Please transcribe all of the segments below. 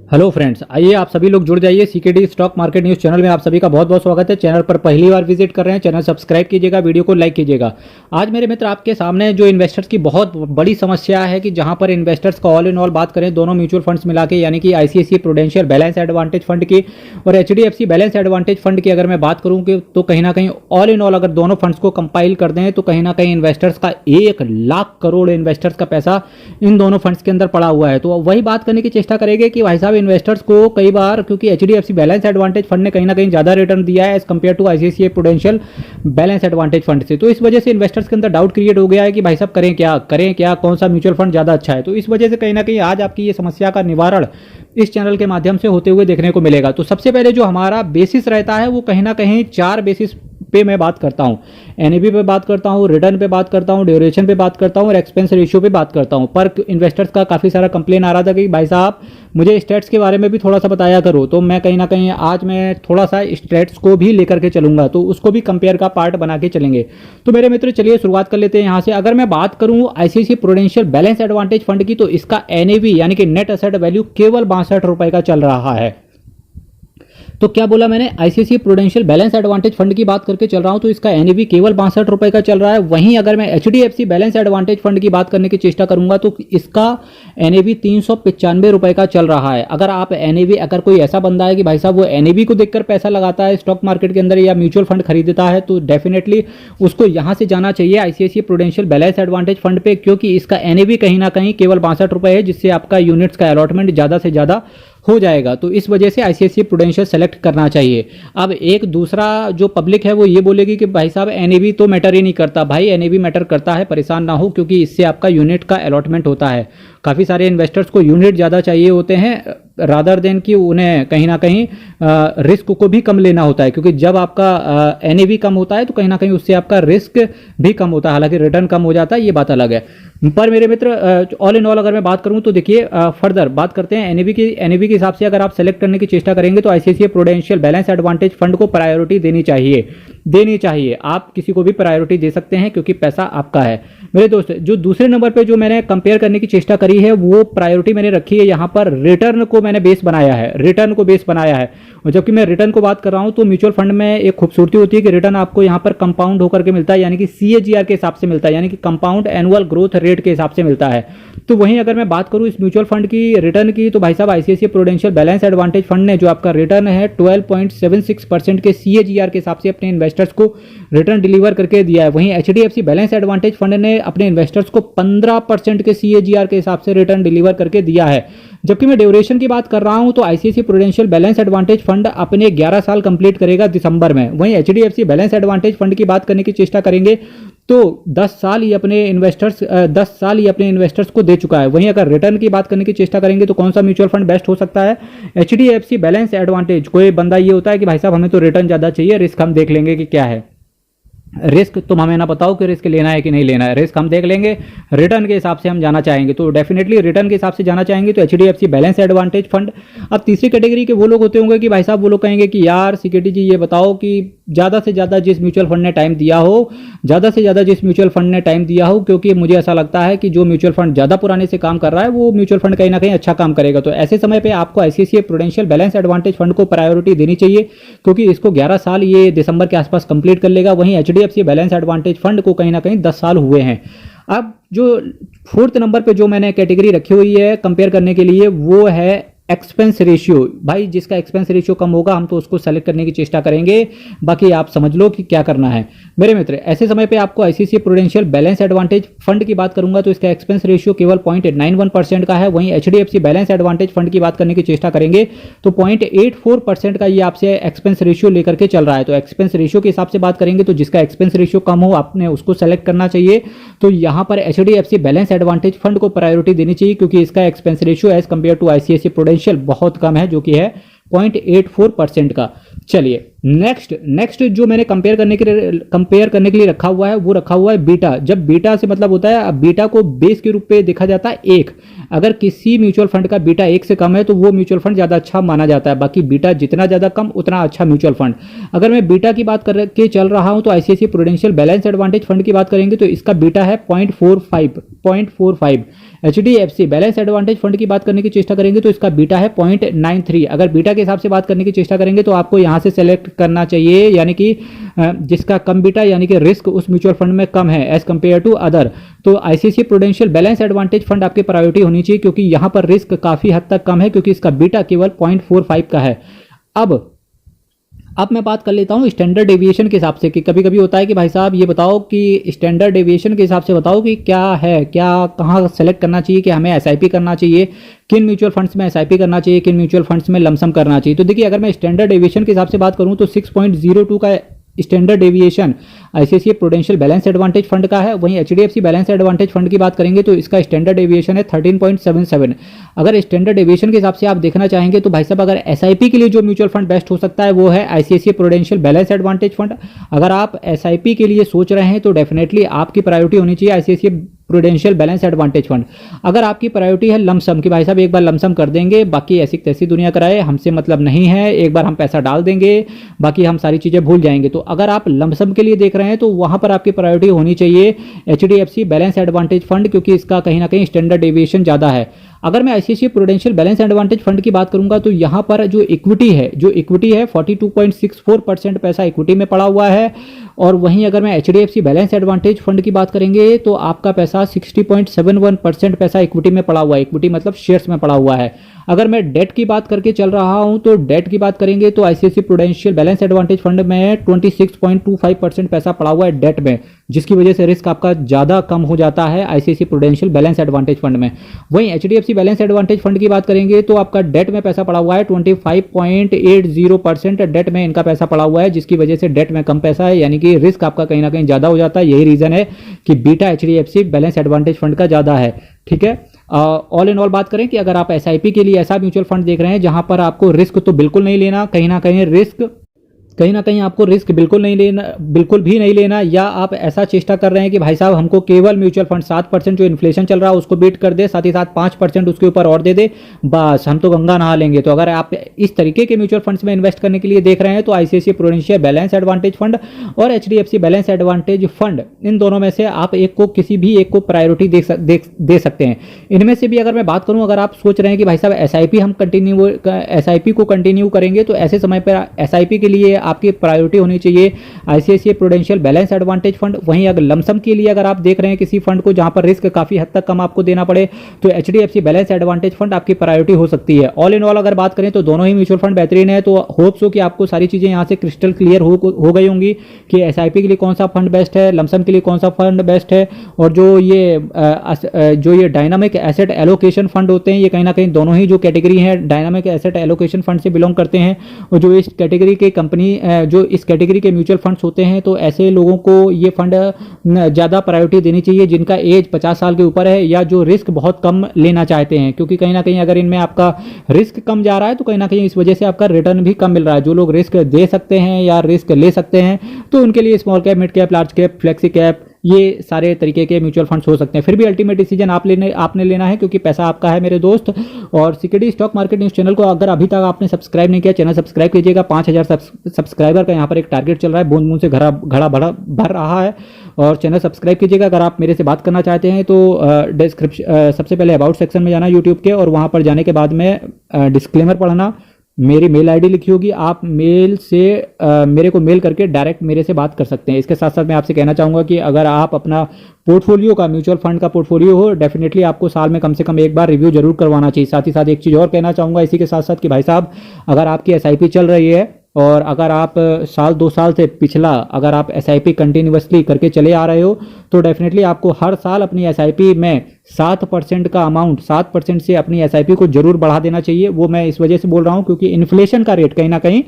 Hello friends, आइए आप सभी लोग जुड़ जाइए CKD stock market news channel में। आप सभी का बहुत बहुत स्वागत है। चैनल पर पहली बार विजिट कर रहे हैं, चैनल सब्सक्राइब कीजिएगा, वीडियो को लाइक कीजिएगा। आज मेरे मित्र आपके सामने जो इन्वेस्टर्स की बहुत बड़ी समस्या है कि जहां पर इन्वेस्टर्स का ऑल इन ऑल बात करें दोनों म्यूचुअल फंड्स मिला के, यानी कि ICICI prudential balance advantage fund की और एचडीएफसी बैलेंस एडवांटेज फंड की अगर मैं बात करूँ कि तो कहीं ना कहीं ऑल इन ऑल अगर दोनों फंड्स को कंपाइल कर दें तो कहीं ना कहीं इन्वेस्टर्स का 1 लाख करोड़ इन्वेस्टर्स का पैसा इन दोनों फंड्स के अंदर पड़ा हुआ है। तो वही बात करने की चेष्टा करेंगे कि भाई साहब इन्वेस्टर्स को कई बार, क्योंकि एचडीएफसी बैलेंस एडवांटेज फंड ने कहीं ना कहीं ज्यादा रिटर्न दिया है as compare to ICICI prudential balance advantage fund से, तो इस वजह से इन्वेस्टर्स के अंदर डाउट क्रिएट हो गया है कि भाई साहब करें क्या, कौन सा म्यूचुअल फंड ज्यादा अच्छा है। तो इस वजह से कहीं ना कहीं आज आपकी ये समस्या का निवारण इस चैनल के माध्यम से होते हुए देखने को मिलेगा। तो सबसे पहले जो हमारा बेसिस रहता है वो कहीं ना कहीं 4 बेसिस पे मैं बात करता हूं। एनएवी पे बात करता हूं, रिटर्न पे बात करता हूं, ड्यूरेशन पे बात करता हूं और एक्सपेंस रेशियो पे बात करता हूं। पर इन्वेस्टर्स का काफी सारा कंप्लेन आ रहा था कि भाई साहब मुझे स्टेट्स के बारे में भी थोड़ा सा बताया करो, तो मैं कहीं ना कहीं आज मैं थोड़ा सा स्टेट्स को भी लेकर के चलूंगा, तो उसको भी कंपेयर का पार्ट बना के चलेंगे। तो मेरे मित्र चलिए शुरुआत कर लेते हैं यहाँ से। अगर मैं बात करूं ICICI prudential balance advantage fund की तो इसका एनएवी यानी कि नेट एसेट वैल्यू केवल 62 रुपए का चल रहा है। तो क्या बोला मैंने, ICICI prudential balance advantage fund की बात करके चल रहा हूं तो इसका एनएवी केवल 62 रुपए का चल रहा है। वहीं अगर मैं एचडीएफसी बैलेंस एडवांटेज फंड की बात करने की चेष्टा करूंगा तो इसका एनएवी 395 रुपए का चल रहा है। अगर आप एनएवी, अगर कोई ऐसा बंदा है कि भाई साहब वो एनएवी को देखकर पैसा लगाता है स्टॉक मार्केट के अंदर या म्यूचुअल फंड खरीदता है, तो डेफिनेटली उसको यहां से जाना चाहिए ICICI prudential balance advantage fund पे, क्योंकि इसका एनएवी कहीं ना कहीं केवल 62 रुपए है, जिससे आपका यूनिट्स का अलॉटमेंट ज्यादा से ज्यादा हो जाएगा। तो इस वजह से आईसीआईसीआई प्रूडेंशियल सेलेक्ट करना चाहिए। अब एक दूसरा जो पब्लिक है वो ये बोलेगी कि भाई साहब एनएवी तो मैटर ही नहीं करता। भाई एनएवी मैटर करता है, परेशान ना हो, क्योंकि इससे आपका यूनिट का अलॉटमेंट होता है। काफ़ी सारे इन्वेस्टर्स को यूनिट ज़्यादा चाहिए होते हैं रादर देन कि उन्हें कहीं ना कहीं रिस्क को भी कम लेना होता है, क्योंकि जब आपका एनएवी कम होता है तो कहीं ना कहीं उससे आपका रिस्क भी कम होता है, हालांकि रिटर्न कम हो जाता है, ये बात अलग है। पर मेरे मित्र ऑल इन ऑल अगर मैं बात करूं तो देखिए फर्दर बात करते हैं एनएवी के हिसाब से अगर आप सेलेक्ट करने की चेष्टा करेंगे तो ICICI prudential balance advantage fund को प्रायोरिटी देनी चाहिए। आप किसी को भी प्रायोरिटी दे सकते हैं क्योंकि पैसा आपका है। मेरे दोस्त, जो दूसरे नंबर पे जो मैंने कंपेयर करने की चेष्टा करी है वो प्रायोरिटी मैंने रखी है यहाँ पर रिटर्न को मैंने बेस बनाया है। और जबकि मैं रिटर्न को बात कर रहा हूँ तो म्यूचुअल फंड में एक खूबसूरती होती है कि रिटर्न आपको यहाँ पर कंपाउंड होकर के मिलता है, यानी कि सीएजीआर के हिसाब से मिलता है, यानी कि कंपाउंड एनुअल ग्रोथ रेट के हिसाब से मिलता है। तो वहीं अगर मैं बात करूँ इस म्यूचुअल फंड की रिटर्न की तो भाई साहब ICICI prudential balance advantage fund ने जो आपका रिटर्न है 12.76% के सीएजीआर के हिसाब से अपने इन्वेस्टर्स को रिटर्न डिलीवर करके दिया है। वहीं एचडीएफसी बैलेंस एडवांटेज फंड ने अपने इन्वेस्टर्स को 15% के सीएजीआर के हिसाब से रिटर्न डिलीवर करके दिया है। जबकि मैं ड्यूरेशन की बात कर रहा हूं तो ICICI prudential balance advantage fund अपने 11 साल कंप्लीट करेगा दिसंबर में। वहीं एचडीएफसी बैलेंस एडवांटेज फंड की बात करने की चेष्टा करेंगे तो 10 साल ही अपने इन्वेस्टर्स को दे चुका है। वहीं अगर रिटर्न की बात करने की चेष्टा करेंगे तो कौन सा म्यूचुअल फंड बेस्ट हो सकता है, एचडीएफसी बैलेंस एडवांटेज। कोई बंदा ये होता है कि भाई साहब हमें तो रिटर्न ज्यादा चाहिए, रिस्क हम देख लेंगे कि क्या है। रिस्क तुम हमें ना बताओ कि रिस्क लेना है कि नहीं लेना है, रिस्क हम देख लेंगे, रिटर्न के हिसाब से हम जाना चाहेंगे। तो डेफिनेटली रिटर्न के हिसाब से जाना चाहेंगे तो एचडीएफसी बैलेंस एडवांटेज फंड। अब तीसरी कैटेगरी के वो लोग होते होंगे कि भाई साहब वो लोग कहेंगे कि यार सीकेटी जी ये बताओ कि ज़्यादा से ज़्यादा जिस म्यूचुअल फंड ने टाइम दिया हो, क्योंकि मुझे ऐसा लगता है कि जो म्यूचुअल फंड ज़्यादा पुराने से काम कर रहा है वो म्यूचुअल फंड कहीं ना कहीं अच्छा काम करेगा। तो ऐसे समय पर आपको ICICI prudential balance advantage fund को प्रायोरिटी देनी चाहिए, क्योंकि इसको 11 साल ये दिसंबर के आसपास कंप्लीट कर लेगा। वहीं एचडीएफसी बैलेंस एडवांटेज फंड को कहीं ना कहीं 10 साल हुए हैं। अब जो 4th नंबर पे जो मैंने कैटेगरी रखी हुई है कंपेयर करने के लिए वो है एक्सपेंस रेशियो। भाई जिसका एक्सपेंस रेशियो कम होगा हम तो उसको सेलेक्ट करने की चेष्टा करेंगे, बाकी आप समझ लो कि क्या करना है। मेरे मित्र ऐसे समय पे आपको ICICI prudential balance advantage fund की बात करूंगा तो इसका एक्सपेंस रेशियो केवल 0.91% का है। वहीं एचडीएफसी बैलेंस एडवांटेज फंड की बात करने की चेष्टा करेंगे तो 0.84% का ये आपसे एक्सपेंस रेशियो लेकर के चल रहा है। तो एक्सपेंस रेशियो के हिसाब से बात करेंगे तो जिसका एक्सपेंस रेशियो कम हो आपने उसको सेलेक्ट करना चाहिए। तो यहाँ पर एचडीएफसी बैलेंस एडवांटेज फंड को प्रायोरिटी देनी चाहिए, क्योंकि इसका expense ratio as compare to ICICI prudential बहुत कम है, जो कि है 0.84% का। चलिए नेक्स्ट जो मैंने कंपेयर करने के लिए रखा हुआ है वो रखा हुआ है बीटा। जब बीटा से मतलब होता है, अब बीटा को बेस के रूप में देखा जाता है 1। अगर किसी म्यूचुअल फंड का बीटा 1 से कम है तो वो म्यूचुअल फंड ज़्यादा अच्छा माना जाता है। बाकी बीटा जितना ज़्यादा कम उतना अच्छा म्यूचुअल फंड। अगर मैं बीटा की बात करके चल रहा हूं तो ICICI prudential balance advantage fund की बात करेंगे तो इसका बीटा है 0.45। एचडीएफसी बैलेंस एडवांटेज फंड की बात करने की चेष्टा करेंगे तो इसका बीटा है 0.93। अगर बीटा के हिसाब से बात करने की चेष्टा करेंगे तो आपको यहां से सेलेक्ट करना चाहिए, यानी कि जिसका कम बीटा यानी कि रिस्क उस म्यूचुअल फंड में कम है एज कंपेयर टू अदर। तो ICICI prudential balance advantage fund आपकी प्रायोरिटी होनी चाहिए, क्योंकि यहां पर रिस्क काफी हद तक कम है, क्योंकि इसका बीटा केवल 0.45 का है। अब मैं बात कर लेता हूं स्टैंडर्ड डेविएशन के हिसाब से, कि कभी कभी होता है कि भाई साहब ये बताओ कि स्टैंडर्ड डेविएशन के हिसाब से बताओ कि क्या है, क्या कहाँ सेलेक्ट करना चाहिए, कि हमें एसआईपी करना चाहिए, किन म्यूचुअल फंड्स में एसआईपी करना चाहिए, किन म्यूचुअल फंड्स में लमसम करना चाहिए। तो देखिए, अगर मैं स्टैंडर्ड डेविएशन के हिसाब से बात करूं तो 6.02 का standard deviation ICICI prudential balance advantage fund का है। वहीं एचडीएफसी बैलेंस एडवांटेज फंड की बात करेंगे तो इसका स्टैंडर्ड डेविएशन है 13.77। अगर स्टैंडर्ड डेविएशन के हिसाब से आप देखना चाहेंगे तो भाई साहब, अगर एसआईपी के लिए जो म्यूचुअल फंड बेस्ट हो सकता है वो है ICICI prudential balance advantage fund. अगर आप एसआईपी के लिए सोच रहे हैं तो डेफिनेटली आपकी प्रायोरिटी होनी चाहिए ICICI prudential balance advantage fund. अगर आपकी प्रायोरिटी है लमसम कि भाई साहब एक बार लमसम कर देंगे, बाकी ऐसी तैसी दुनिया कराए, हमसे मतलब नहीं है, एक बार हम पैसा डाल देंगे, बाकी हम सारी चीजें भूल जाएंगे, तो अगर आप लमसम के लिए देख रहे हैं तो वहां पर आपकी प्रायोरिटी होनी चाहिए एचडीएफसी बैलेंस एडवांटेज फंड, क्योंकि इसका कहीं ना कहीं स्टैंडर्ड डेविएशन ज्यादा है। अगर मैं ICICI prudential balance advantage fund की बात करूंगा तो यहां पर जो इक्विटी है 42.64% पैसा इक्विटी में पड़ा हुआ है। और वहीं अगर मैं एचडीएफसी बैलेंस एडवांटेज फंड की बात करेंगे तो आपका पैसा 60.71% पैसा इक्विटी में पड़ा हुआ है। इक्विटी मतलब शेयर्स में पड़ा हुआ है। अगर मैं डेट की बात करके चल रहा हूं तो डेट की बात करेंगे तो ICICI prudential balance advantage fund में 26.25% पैसा पड़ा हुआ है डेट में, जिसकी वजह से रिस्क आपका ज्यादा कम हो जाता है ICICI prudential balance advantage fund में। वहीं एचडीएफसी बैलेंस एडवांटेज फंड की बात करेंगे तो आपका डेट में पैसा पड़ा हुआ है 25.80% डेट में इनका पैसा पड़ा हुआ है, जिसकी वजह से डेट में कम पैसा है, यानी कि रिस्क आपका कहीं ना कहीं ज्यादा हो जाता है। यही रीजन है कि beta HDFC balance advantage fund का ज्यादा है। ठीक है, ऑल इन ऑल बात करें कि अगर आप एसआईपी के लिए ऐसा म्यूचुअल फंड देख रहे हैं जहां पर आपको रिस्क तो बिल्कुल नहीं लेना, कहीं ना कहीं आपको रिस्क बिल्कुल भी नहीं लेना, या आप ऐसा चेष्टा कर रहे हैं कि भाई साहब हमको केवल म्यूचुअल फंड 7% जो इन्फ्लेशन चल रहा है उसको बीट कर दे, साथ ही साथ 5% उसके ऊपर और दे दे, बस हम तो गंगा नहा लेंगे। तो अगर आप इस तरीके के म्यूचुअल फंड्स में इन्वेस्ट करने के लिए देख रहे हैं तो ICICI prudential balance advantage fund और एचडीएफसी बैलेंस एडवांटेज फंड, इन दोनों में से आप किसी भी एक को प्रायोरिटी दे सकते हैं। इनमें से भी अगर मैं बात करूं, अगर आप सोच रहे हैं कि भाई साहब एसआईपी को कंटिन्यू करेंगे तो ऐसे समय पर एसआईपी के लिए आपकी प्रायोरिटी होनी चाहिए ICICI prudential balance advantage fund. वहीं अगर लमसम के लिए अगर आप देख रहे हैं किसी फंड को जहां पर रिस्क काफी हद तक कम आपको देना पड़े तो एचडीएफसी बैलेंस एडवांटेज फंड आपकी प्रायोरिटी हो सकती है। ऑल इन ऑल अगर बात करें तो दोनों ही म्यूचुअल फंड बेहतरीन है। तो होप्स हो कि आपको सारी चीजें यहां से क्रिस्टल क्लियर हो गई होंगी कि एसआईपी के लिए कौन सा फंड बेस्ट है, लमसम के लिए कौन सा फंड बेस्ट है, और जो ये डायनामिक एसेट एलोकेशन फंड होते हैं, ये कहीं ना कहीं दोनों ही जो कैटेगरी है डायनामिक एसेट एलोकेशन फंड से बिलोंग करते हैं। और जो इस कैटेगरी के जो इस कैटेगरी के म्यूचुअल फंड्स होते हैं तो ऐसे लोगों को ये फंड ज़्यादा प्रायोरिटी देनी चाहिए जिनका एज 50 साल के ऊपर है या जो रिस्क बहुत कम लेना चाहते हैं, क्योंकि कहीं ना कहीं अगर इनमें आपका रिस्क कम जा रहा है तो कहीं ना कहीं इस वजह से आपका रिटर्न भी कम मिल रहा है। जो लोग रिस्क दे सकते हैं या रिस्क ले सकते हैं तो उनके लिए small cap, mid cap, large cap, flexi cap, ये सारे तरीके के म्यूचुअल फंड्स हो सकते हैं। फिर भी अल्टीमेट डिसीजन आपने लेना है, क्योंकि पैसा आपका है मेरे दोस्त। और CKD stock market news channel को अगर अभी तक आपने सब्सक्राइब नहीं किया, चैनल सब्सक्राइब कीजिएगा। 5000 सब्सक्राइबर का यहाँ पर एक टारगेट चल रहा है, बूंद बूंद से घड़ा भर रहा है, और चैनल सब्सक्राइब कीजिएगा। अगर आप मेरे से बात करना चाहते हैं तो डिस्क्रिप्शन सबसे पहले अबाउट सेक्शन में जाना यूट्यूब के, और वहाँ पर जाने के बाद में डिस्क्लेमर पढ़ना, मेरी मेल आईडी लिखी होगी, आप मेल से मेरे को मेल करके डायरेक्ट मेरे से बात कर सकते हैं। इसके साथ साथ मैं आपसे कहना चाहूँगा कि अगर आप अपना पोर्टफोलियो का, म्यूचुअल फंड का पोर्टफोलियो हो, डेफिनेटली आपको साल में कम से कम एक बार रिव्यू जरूर करवाना चाहिए। साथ ही साथ एक चीज़ और कहना चाहूँगा इसी के साथ साथ कि भाई साहब, अगर आपकी एसआईपी चल रही है और अगर आप साल 2 साल से पिछला अगर आप एसआईपी कंटिन्यूअसली करके चले आ रहे हो तो डेफिनेटली आपको हर साल अपनी एसआईपी में 7% का अमाउंट, 7% से अपनी एसआईपी को जरूर बढ़ा देना चाहिए। वो मैं इस वजह से बोल रहा हूं क्योंकि इन्फ्लेशन का रेट कहीं ना कहीं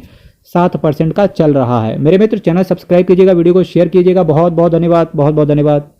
7% का चल रहा है। मेरे मित्र, चैनल सब्सक्राइब कीजिएगा, वीडियो को शेयर कीजिएगा। बहुत बहुत धन्यवाद, बहुत बहुत धन्यवाद।